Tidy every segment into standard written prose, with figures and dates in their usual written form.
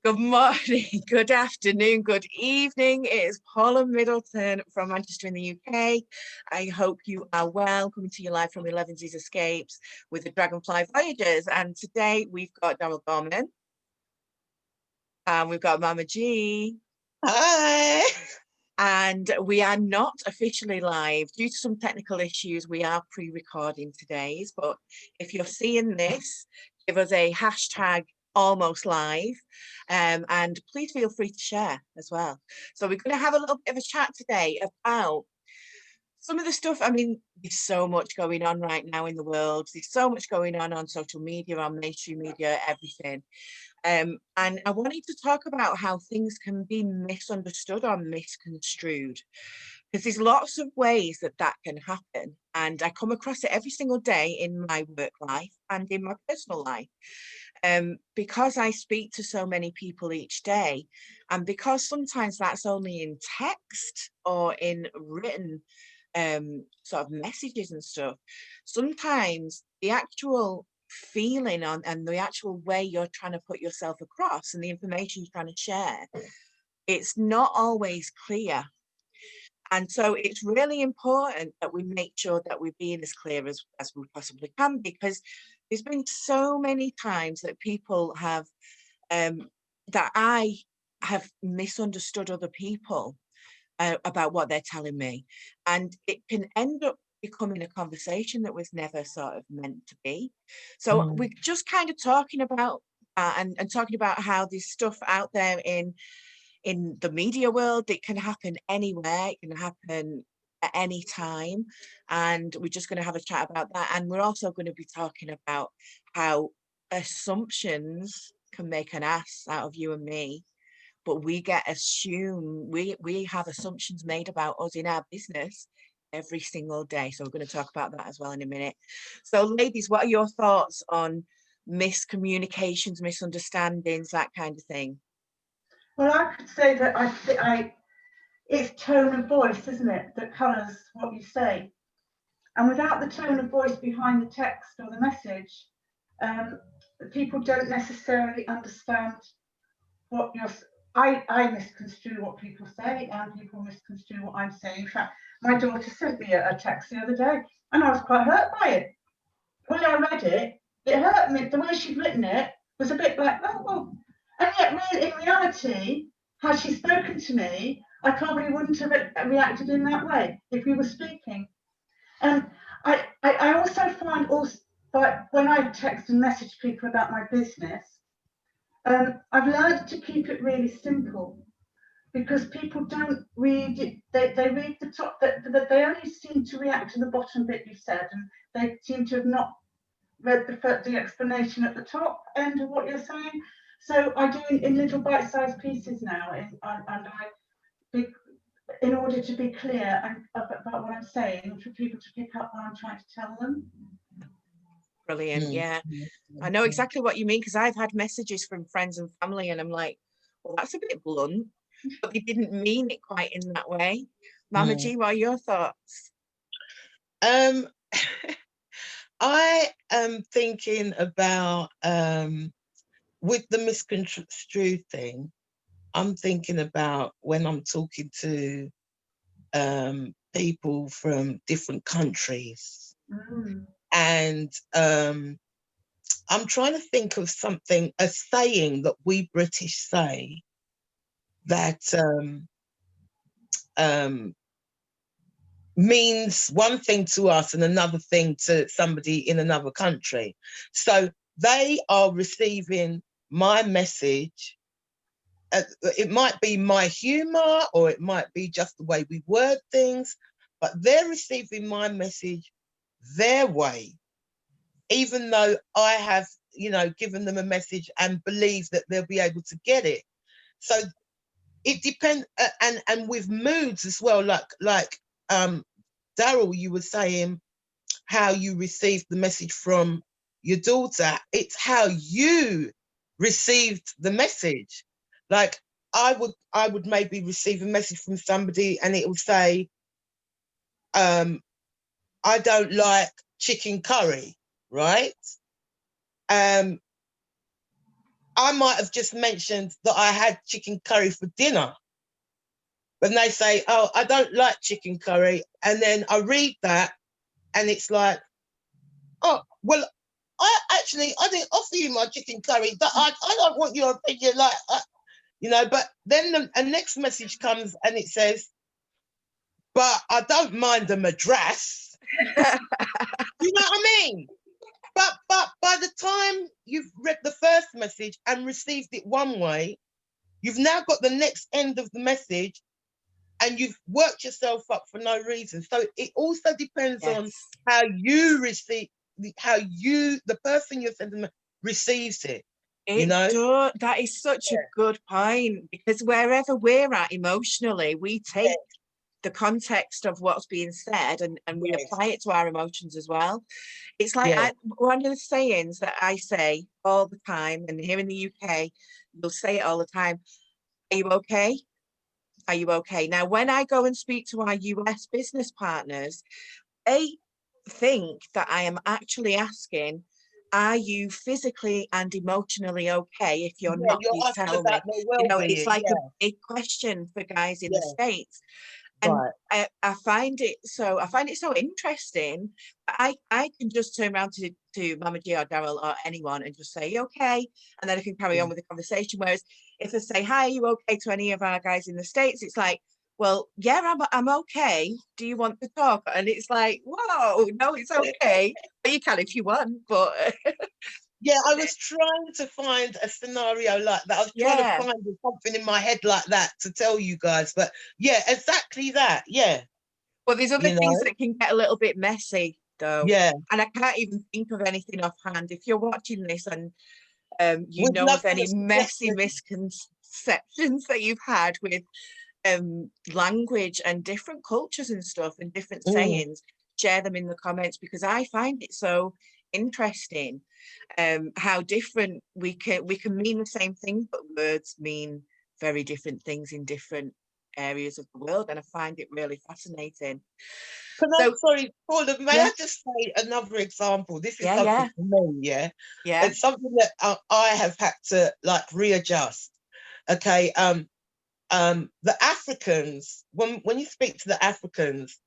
Good morning, good afternoon, good evening. It is Paula Middleton from Manchester in the UK. I hope you are well. Coming to you live from Elevenses Escapes with the Dragonfly Voyagers. And today we've got Daryl Gorman. And we've got Mama G. Hi. And we are not officially live. Due to some technical issues, we are pre-recording today's. But if you're seeing this, give us a hashtag almost live, and please feel free to share as well. So we're going to have a little bit of a chat today about some of the stuff. I mean, there's so much going on right now in the world. There's so much going on social media, on mainstream media, everything. And I wanted to talk about how things can be misunderstood or misconstrued, because there's lots of ways that can happen. And I come across it every single day in my work life and in my personal life. Because I speak to so many people each day, and because sometimes that's only in text or in written sort of messages and stuff, sometimes the actual feeling on and the actual way you're trying to put yourself across and the information you're trying to share, it's not always clear. And so it's really important that we make sure that we're being as clear as we possibly can, because there's been so many times that people have that I have misunderstood other people about what they're telling me, and it can end up becoming a conversation that was never sort of meant to be. So we're just kind of talking about and talking about how there's stuff out there in the media world. It can happen anywhere, it can happen at any time, and we're just going to have a chat about that. And we're also going to be talking about how assumptions can make an ass out of you and me, but we have assumptions made about us in our business every single day. So we're going to talk about that as well in a minute. So ladies, what are your thoughts on miscommunications, misunderstandings, that kind of thing? Well, I could say that it's tone of voice, isn't it, that colours what you say. And without the tone of voice behind the text or the message, people don't necessarily understand what you're. I misconstrue what people say, and people misconstrue what I'm saying. In fact, my daughter sent me a text the other day, and I was quite hurt by it. When I read it, it hurt me. The way she'd written it was a bit like, oh. And yet, in reality, had she spoken to me, I probably wouldn't have reacted in that way if we were speaking. And I also find that when I text and message people about my business, I've learned to keep it really simple, because people don't read it. They read the top, that they only seem to react to the bottom bit you said, and they seem to have not read the explanation at the top end of what you're saying. So I do in little bite-sized pieces now, in order to be clear about what I'm saying, for people to pick up what I'm trying to tell them. Brilliant. Yeah, I know exactly what you mean, because I've had messages from friends and family and I'm like, well, that's a bit blunt, but they didn't mean it quite in that way. Mama G, what are your thoughts? I am thinking about with the misconstrued thing, I'm thinking about when I'm talking to people from different countries. And I'm trying to think of something, a saying that we British say that means one thing to us and another thing to somebody in another country. So they are receiving my message. It might be my humor, or it might be just the way we word things, but they're receiving my message their way, even though I have, given them a message and believe that they'll be able to get it. So it depends, and with moods as well, like Daryl, you were saying how you received the message from your daughter. It's how you received the message. Like I would maybe receive a message from somebody and it will say, I don't like chicken curry, right? I might have just mentioned that I had chicken curry for dinner. When they say, oh, I don't like chicken curry, and then I read that and it's like, oh, well, I didn't offer you my chicken curry. That I don't want your opinion, like, but then the next message comes and it says, but I don't mind the madras. You know what I mean? But by the time you've read the first message and received it one way, you've now got the next end of the message and you've worked yourself up for no reason. So it also depends on how you receive, the person you're sending receives it. That is such a good point, because wherever we're at emotionally, we take the context of what's being said and we apply it to our emotions as well. It's like one of the sayings that I say all the time, and here in the UK, you'll say it all the time. Are you okay? Are you okay? Now, when I go and speak to our US business partners, they think that I am actually asking, are you physically and emotionally okay? If you're not, you're you tell me. It's like a big question for guys in the States. And I find it so interesting. I can just turn around to Mama G or Daryl or anyone and just say, you okay? And then I can carry on with the conversation. Whereas if I say, hi, are you okay, to any of our guys in the States, it's like, well, yeah, I'm okay. Do you want to talk? And it's like, whoa, no, it's okay. But you can if you want, but yeah, I was trying to find a scenario like that. I was trying to find something in my head like that to tell you guys. But yeah, exactly that. Yeah. Well, there's other things that can get a little bit messy, though. Yeah. And I can't even think of anything offhand. If you're watching this and you know of any messy misconceptions that you've had with language and different cultures and stuff and different sayings, share them in the comments, because I find it so interesting how different we can mean the same thing, but words mean very different things in different areas of the world, and I find it really fascinating. Sorry, Paula, may I just say another example? This is something for me, it's something that I have had to like readjust. Okay, the Africans, when you speak to the Africans,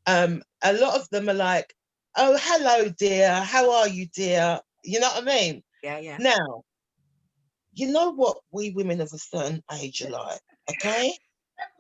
a lot of them are like, oh, hello, dear, how are you, dear? You know what I mean? Yeah. Now, you know what we women of a certain age are like, okay?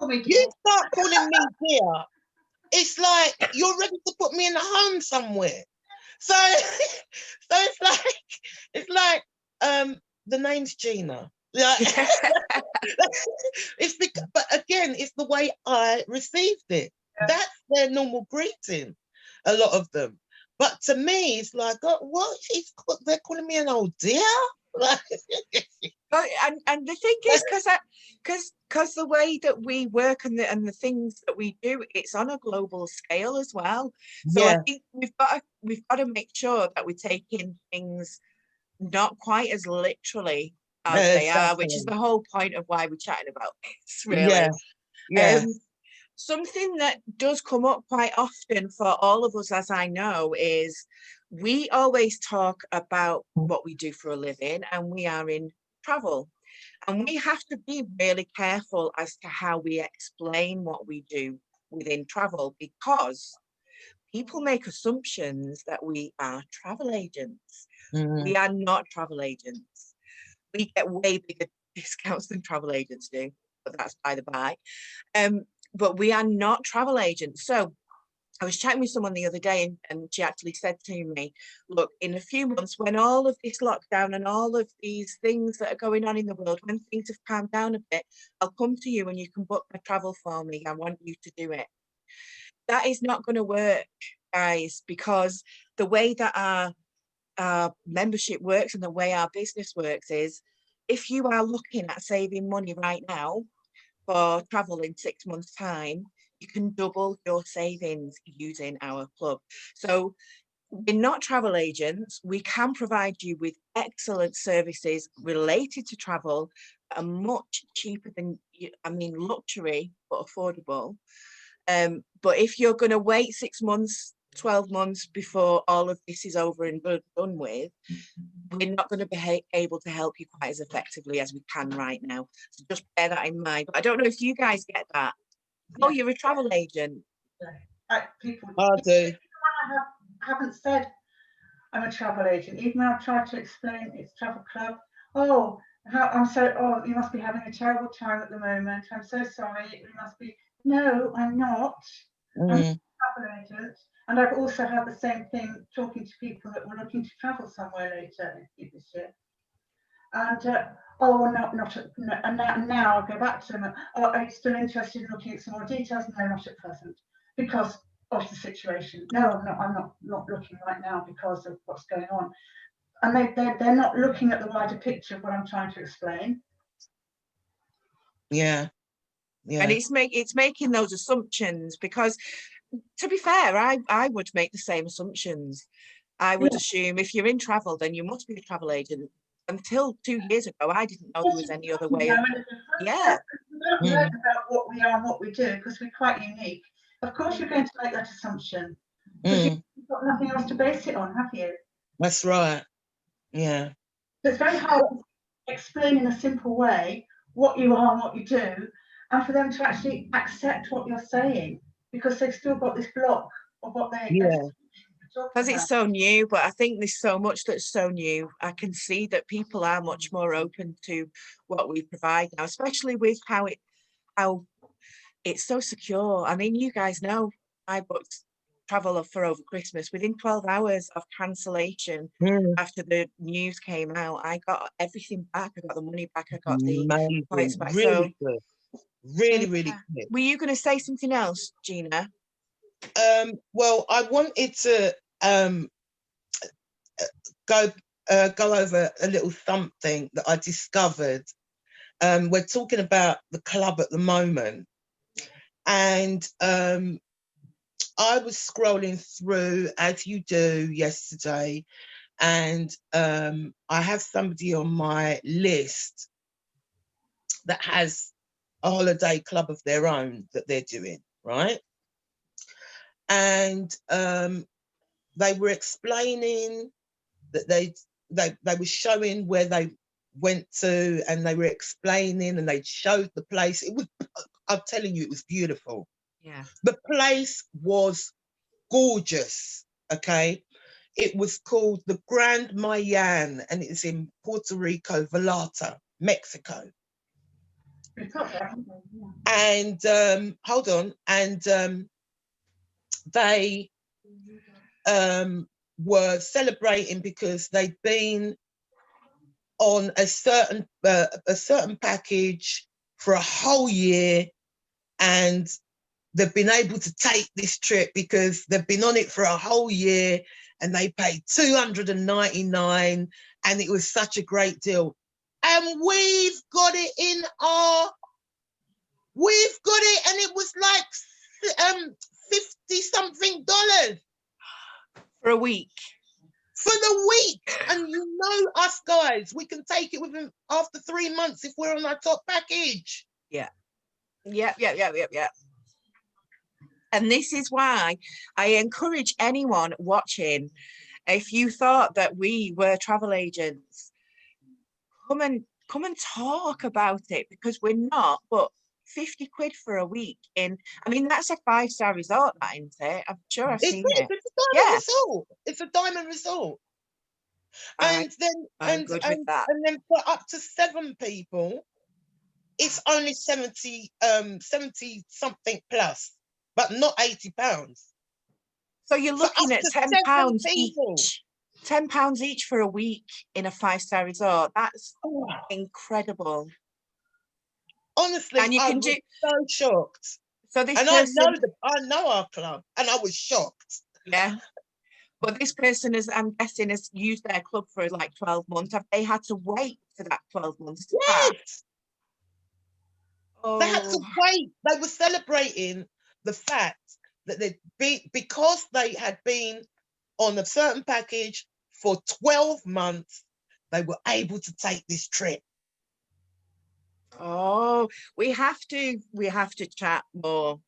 You start calling me dear, it's like you're ready to put me in a home somewhere. So it's like the name's Gina. Like, it's because, but again, it's the way I received it. That's their normal greeting, a lot of them. But to me, it's like, oh, what? They're calling me an old dear? And the thing is, because the way that we work and the things that we do, it's on a global scale as well. So I think we've got to make sure that we're taking things not quite as literally as they are, which is the whole point of why we're chatting about this, really. Something that does come up quite often for all of us, as I know, is we always talk about what we do for a living, and we are in travel. And we have to be really careful as to how we explain what we do within travel, because people make assumptions that we are travel agents. We are not travel agents. We get way bigger discounts than travel agents do, but that's by the by. But we are not travel agents. So I was chatting with someone the other day, and she actually said to me, look, in a few months, when all of this lockdown and all of these things that are going on in the world, when things have calmed down a bit, I'll come to you and you can book my travel for me. I want you to do it. That is not going to work, guys, because the way that our membership works and the way our business works is, if you are looking at saving money right now for travel in 6 months' time, you can double your savings using our club. So we're not travel agents. We can provide you with excellent services related to travel that are much cheaper than, luxury, but affordable. But if you're going to wait 6 months 12 months before all of this is over and done with, we're not going to be able to help you quite as effectively as we can right now. So just bear that in mind. But I don't know if you guys get that. Oh, you're a travel agent. People, I do. I haven't said I'm a travel agent, even though I've tried to explain it's travel club. Oh, you must be having a terrible time at the moment. I'm so sorry. You must be. No, I'm not. I'm a travel agent. And I've also had the same thing talking to people that were looking to travel somewhere later this year. And and now I'll go back to them. Oh, are you still interested in looking at some more details? No, not at present, because of the situation. No, I'm not looking right now because of what's going on. And they're not looking at the wider picture of what I'm trying to explain. Yeah. And it's making those assumptions, because to be fair, I would make the same assumptions. I would assume if you're in travel, then you must be a travel agent. Until 2 years ago, I didn't know there was any other way. Yeah. We don't learn about what we are and what we do because we're quite unique. Of course, you're going to make that assumption because you've got nothing else to base it on, have you? That's right. Yeah. So it's very hard to explain in a simple way what you are and what you do, and for them to actually accept what you're saying, because they've still got this block of what they because it's so new. But I think there's so much that's so new. I can see that people are much more open to what we provide now, especially with how it's so secure. I mean, you guys know I booked travel for over Christmas. Within 12 hours of cancellation, after the news came out, I got everything back. I got the money back. I got the flights back. Really good. Really good. Were you going to say something else, Gina? Well, I wanted to go over a little something that I discovered. We're talking about the club at the moment, and I was scrolling through, as you do, yesterday, and I have somebody on my list that has a holiday club of their own that they're doing, right? And they were explaining that they were showing where they went to, and they were explaining, and they showed the place. It was, I'm telling you, it was beautiful. Yeah. The place was gorgeous, okay? It was called the Grand Mayan, and it's in Puerto Rico, Vallarta, Mexico. And hold on, and they were celebrating because they'd been on a certain package for a whole year, and they've been able to take this trip because they've been on it for a whole year, and they paid $299, and it was such a great deal. And we've got it, and it was like $50-something for a week. For the week. And you know us guys, we can take it within after 3 months if we're on our top package. Yeah. And this is why I encourage anyone watching, if you thought that we were travel agents, come and talk about it, because we're not. But 50 quid for a week in, I mean, that's a 5-star resort, that, isn't it? I'm sure I've seen it. It's a diamond resort. It's a diamond resort. And then for up to 7 people, it's only 70 something plus, but not £80. So you're looking at £10 each. £10 each for a week in a 5-star resort. That's incredible. Honestly, and you I can was so shocked. So this person, I know our club, and I was shocked. Yeah. But this person I'm guessing, has used their club for like 12 months. Have they had to wait for that 12 months to pass? They had to wait. They were celebrating the fact that because they had been on a certain package for 12 months, they were able to take this trip. Oh, we have to chat more.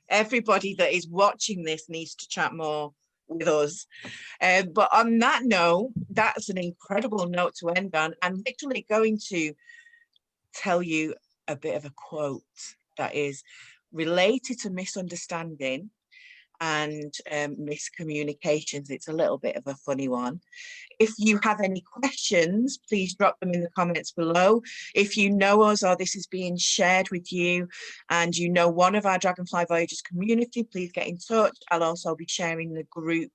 Everybody that is watching this needs to chat more. with us. But on that note, that's an incredible note to end on. I'm literally going to tell you a bit of a quote that is related to misunderstanding and miscommunications. It's a little bit of a funny one. If you have any questions, please drop them in the comments below. If you know us or this is being shared with you and you know one of our Dragonfly Voyagers community, please get in touch. I'll also be sharing the group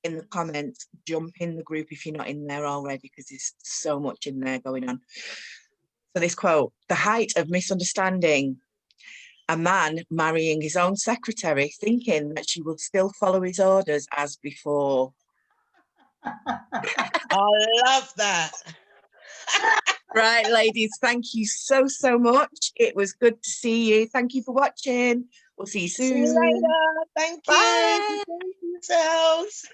in the comments. Jump in the group if you're not in there already, because there's so much in there going on. So this quote: the height of misunderstanding, a man marrying his own secretary, thinking that she will still follow his orders as before. I love that. Right, ladies, thank you so, so much. It was good to see you. Thank you for watching. We'll see you soon. See you later. Thank you. Bye. Thank yourselves.